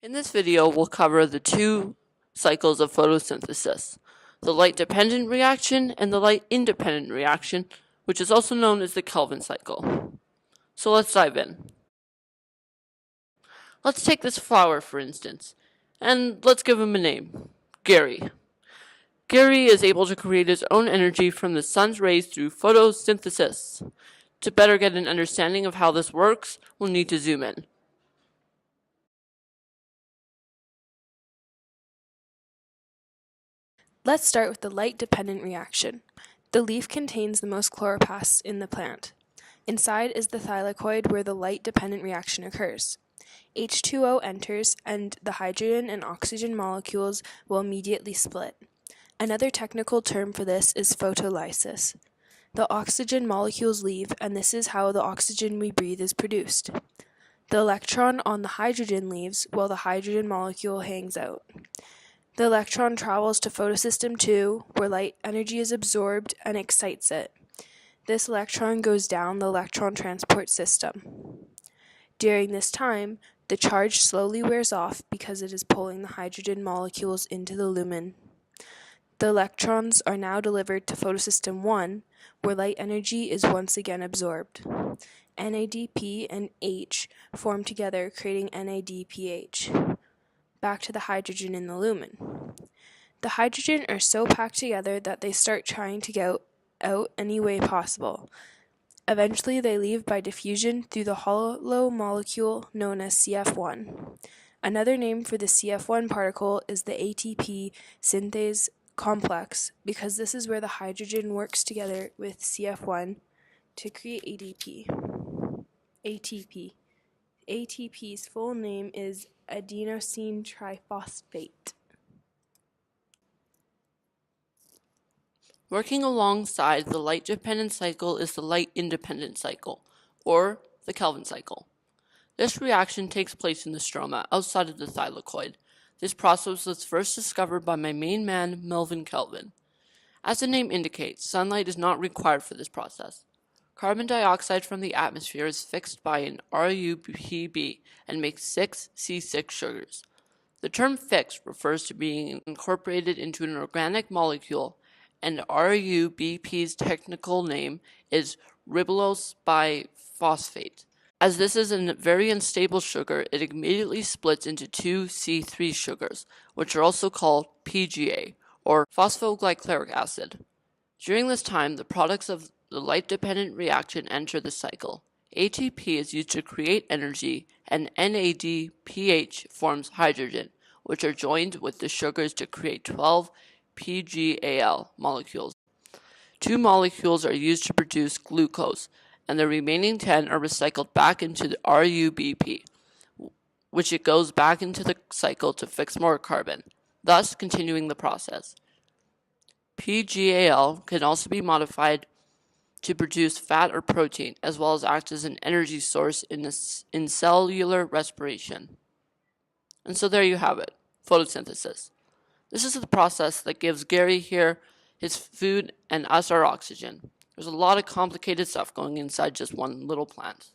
In this video, we'll cover the two cycles of photosynthesis, the light-dependent reaction and the light-independent reaction, which is also known as the Kelvin cycle. So let's dive in. Let's take this flower, for instance, and let's give him a name, Gary. Gary is able to create his own energy from the sun's rays through photosynthesis. To better get an understanding of how this works, we'll need to zoom in. Let's start with the light-dependent reaction. The leaf contains the most chloroplasts in the plant. Inside is the thylakoid where the light-dependent reaction occurs. H2O enters and the hydrogen and oxygen molecules will immediately split. Another technical term for this is photolysis. The oxygen molecules leave, and this is how the oxygen we breathe is produced. The electron on the hydrogen leaves while the hydrogen molecule hangs out. The electron travels to photosystem 2, where light energy is absorbed and excites it. This electron goes down the electron transport system. During this time, the charge slowly wears off because it is pulling the hydrogen molecules into the lumen. The electrons are now delivered to photosystem 1, where light energy is once again absorbed. NADP and H form together, creating NADPH. Back to the hydrogen in the lumen. The hydrogen are so packed together that they start trying to get out any way possible. Eventually they leave by diffusion through the hollow molecule known as CF1. Another name for the CF1 particle is the ATP synthase complex, because this is where the hydrogen works together with CF1 to create ATP. ATP's full name is adenosine triphosphate. Working alongside the light-dependent cycle is the light-independent cycle, or the Kelvin cycle. This reaction takes place in the stroma outside of the thylakoid. This process was first discovered by my main man, Melvin Kelvin. As the name indicates, sunlight is not required for this process. Carbon dioxide from the atmosphere is fixed by an RUPB and makes 6 C6 sugars. The term fixed refers to being incorporated into an organic molecule, and RUBP's technical name is ribulose biphosphate. As this is a very unstable sugar, it immediately splits into 2 C3 sugars, which are also called PGA, or phosphoglyceric acid. During this time, the products of the light-dependent reaction enter the cycle. ATP is used to create energy, and NADPH forms hydrogen, which are joined with the sugars to create 12 PGAL molecules. 2 molecules are used to produce glucose, and the remaining 10 are recycled back into the RUBP, which it goes back into the cycle to fix more carbon, thus continuing the process. PGAL can also be modified to produce fat or protein, as well as act as an energy source in cellular respiration. And so there you have it, photosynthesis. This is the process that gives Gary here his food and us our oxygen. There's a lot of complicated stuff going inside just one little plant.